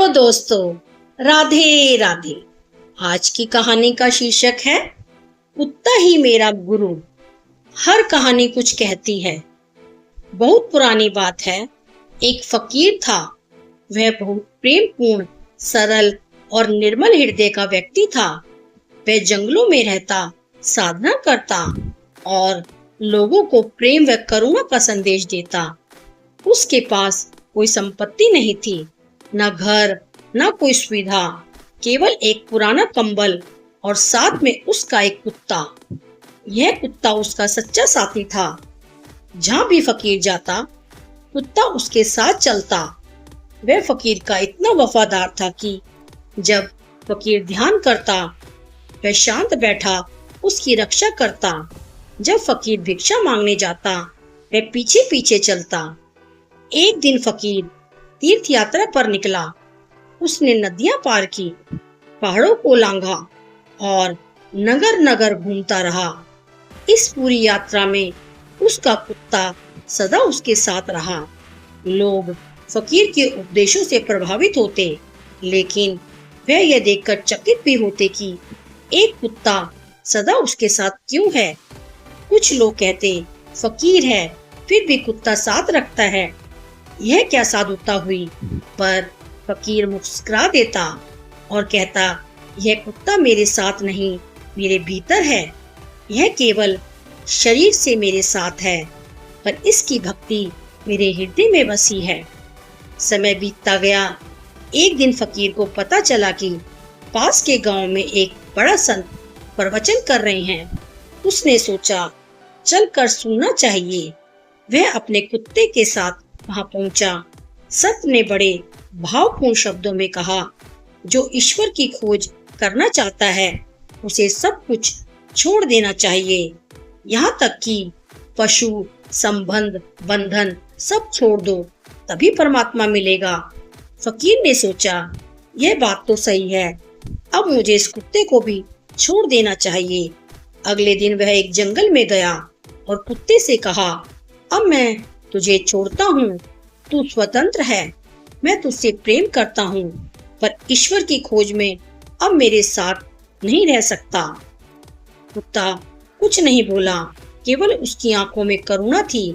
दोस्तों, राधे राधे। आज की कहानी का शीर्षक है कुत्ता ही मेरा गुरु। हर कहानी कुछ कहती है। बहुत पुरानी बात है। एक फकीर था। वह बहुत प्रेमपूर्ण, सरल और निर्मल हृदय का व्यक्ति था। वह जंगलों में रहता, साधना करता और लोगों को प्रेम व करुणा का संदेश देता। उसके पास कोई संपत्ति नहीं थी, न घर, न कोई सुविधा, केवल एक पुराना कंबल और साथ में उसका एक कुत्ता। यह कुत्ता उसका सच्चा साथी था। जहाँ भी फकीर जाता, कुत्ता उसके साथ चलता। वह फकीर का इतना वफादार था कि जब फकीर ध्यान करता, वह शांत बैठा उसकी रक्षा करता। जब फकीर भिक्षा मांगने जाता, वह पीछे पीछे चलता। एक दिन फकीर तीर्थ यात्रा पर निकला। उसने नदियां पार की, पहाड़ों को लांघा और नगर नगर घूमता रहा। इस पूरी यात्रा में उसका कुत्ता सदा उसके साथ रहा। लोग फकीर के उपदेशों से प्रभावित होते, लेकिन वह यह देखकर चकित भी होते कि एक कुत्ता सदा उसके साथ क्यों है। कुछ लोग कहते, फकीर है फिर भी कुत्ता साथ रखता है, यह क्या साधुता हुई। पर फकीर मुस्कुरा देता और कहता, यह कुत्ता मेरे साथ नहीं, मेरे भीतर है। यह केवल शरीर से मेरे साथ है, पर इसकी भक्ति मेरे हृदय में बसी है। समय बीतता गया। एक दिन फकीर को पता चला कि पास के गांव में एक बड़ा संत प्रवचन कर रहे हैं। उसने सोचा, चलकर सुनना चाहिए। वह अपने कुत्ते के साथ वहां पहुंचा। संत ने बड़े भावपूर्ण शब्दों में कहा, जो ईश्वर की खोज करना चाहता है, उसे सब कुछ छोड़ देना चाहिए, यहाँ तक कि पशु, संबंध, बंधन सब छोड़ दो, तभी परमात्मा मिलेगा। फकीर ने सोचा, यह बात तो सही है, अब मुझे इस कुत्ते को भी छोड़ देना चाहिए। अगले दिन वह एक जंगल में गया और कुत्ते से कहा, अब मैं तुझे छोड़ता हूँ, तू स्वतंत्र है, मैं तुझसे प्रेम करता हूँ, पर ईश्वर की खोज में अब मेरे साथ नहीं रह सकता। कुत्ता कुछ नहीं बोला, केवल उसकी आंखों में करुणा थी।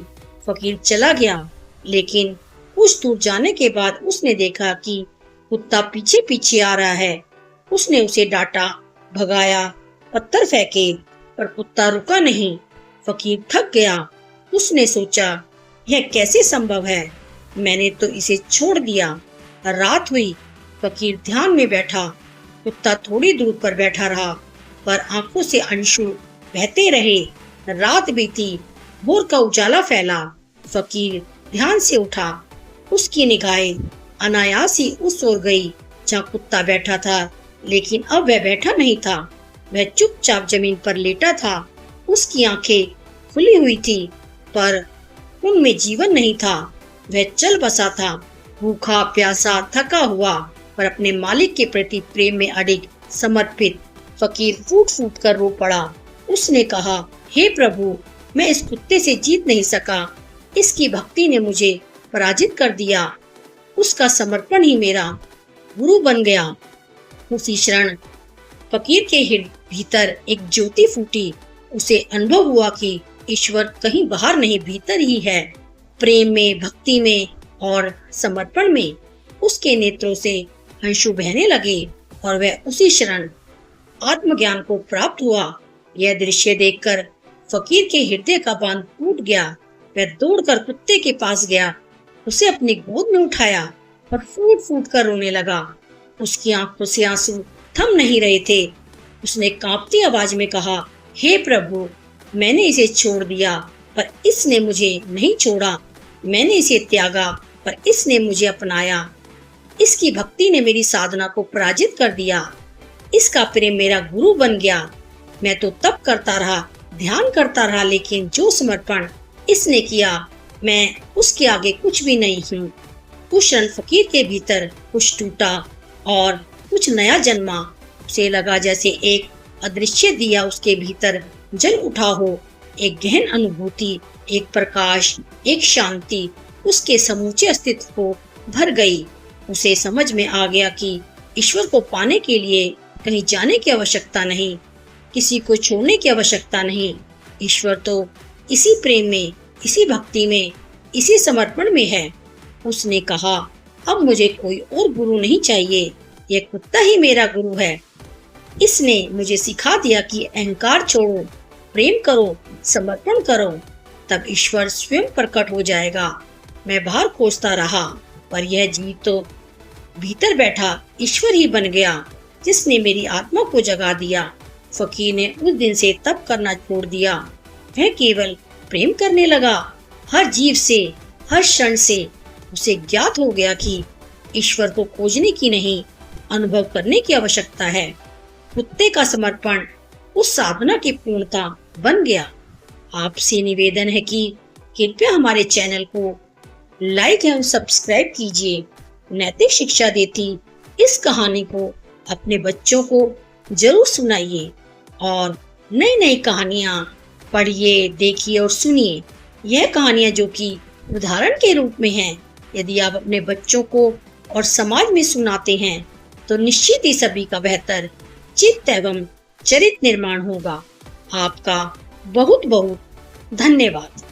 फकीर चला गया, लेकिन कुछ दूर जाने के बाद उसने देखा कि कुत्ता पीछे पीछे आ रहा है। उसने उसे डांटा, भगाया, पत्थर फेंके, पर कुत्ता रुका नहीं। फकीर थक गया। उसने सोचा, यह कैसे संभव है, मैंने तो इसे छोड़ दिया। रात हुई। फकीर ध्यान में बैठा। कुत्ता थोड़ी दूर पर बैठा रहा, पर आंखों से आंसू बहते रहे। रात बीती, भोर का उजाला फैला। फकीर ध्यान से उठा। उसकी निगाहें अनायास ही उस ओर गई जहाँ कुत्ता बैठा था, लेकिन अब वह बैठा नहीं था। वह चुपचाप जमीन पर लेटा था। उसकी आंखें खुली हुई थी, पर उनमें जीवन नहीं था। वह चल बसा था, भूखा प्यासा थका हुआ, पर अपने मालिक के प्रति प्रेम में अडिग, समर्पित। फकीर फूट फूट कर रो पड़ा। उसने कहा, हे प्रभु, मैं इस कुत्ते से जीत नहीं सका। इसकी भक्ति ने मुझे पराजित कर दिया। उसका समर्पण ही मेरा गुरु बन गया। उसी क्षण फकीर के भीतर एक ज्योति फूटी। उसे अनुभव हुआ कि ईश्वर कहीं बाहर नहीं, भीतर ही है। प्रेम में, भक्ति में और समर्पण में उसके नेत्रों से आंसू बहने लगे और वह उसी क्षण आत्मज्ञान को प्राप्त हुआ। यह दृश्य देखकर फकीर के हृदय का बांध टूट गया। वह दौड़कर कुत्ते के पास गया, उसे अपनी गोद में उठाया और फूट फूट कर रोने लगा। उसकी आंखों से आंसू थम नहीं रहे थे। उसने कांपती आवाज में कहा, हे प्रभु, मैंने इसे छोड़ दिया, पर इसने मुझे नहीं छोड़ा। मैंने इसे त्यागा, पर इसने मुझे अपनाया। इसकी भक्ति ने मेरी साधना को पराजित कर दिया। इसका प्रेम मेरा गुरु बन गया। मैं तो तप करता रहा, ध्यान करता रहा, लेकिन जो समर्पण इसने किया, मैं उसके आगे कुछ भी नहीं हूँ। उस क्षण फकीर के भीतर कुछ टूटा और कुछ नया जन्मा। उसे लगा जैसे एक अदृश्य दिया उसके भीतर जल उठा हो। एक गहन अनुभूति, एक प्रकाश, एक शांति उसके समूचे अस्तित्व को भर गई। उसे समझ में आ गया कि ईश्वर को पाने के लिए कहीं जाने की आवश्यकता नहीं, किसी को छोड़ने की आवश्यकता नहीं। ईश्वर तो इसी प्रेम में, इसी भक्ति में, इसी समर्पण में है। उसने कहा, अब मुझे कोई और गुरु नहीं चाहिए, यह कुत्ता ही मेरा गुरु है। इसने मुझे सिखा दिया कि अहंकार छोड़ो, प्रेम करो, समर्पण करो, तब ईश्वर स्वयं प्रकट हो जाएगा। मैं बाहर खोजता रहा, पर यह जीव तो भीतर बैठा ईश्वर ही बन गया, जिसने मेरी आत्मा को जगा दिया। फकीर ने उस दिन से तप करना छोड़ दिया। वह केवल प्रेम करने लगा। हर जीव से, हर क्षण से उसे ज्ञात हो गया कि ईश्वर को खोजने की नहीं, अनुभव करने की आवश्यकता है। कुत्ते का समर्पण उस साधना की पूर्णता बन गया। आपसे निवेदन है कि कृपया हमारे चैनल को लाइक एवं सब्सक्राइब कीजिए। नैतिक शिक्षा देती इस कहानी को अपने बच्चों को जरूर सुनाइए और नई नई कहानियाँ पढ़िए, देखिए और सुनिए। यह कहानियाँ जो कि उदाहरण के रूप में हैं, यदि आप अपने बच्चों को और समाज में सुनाते हैं तो निश्चित ही सभी का बेहतर चित्त एवं चरित्र निर्माण होगा। आपका बहुत बहुत धन्यवाद।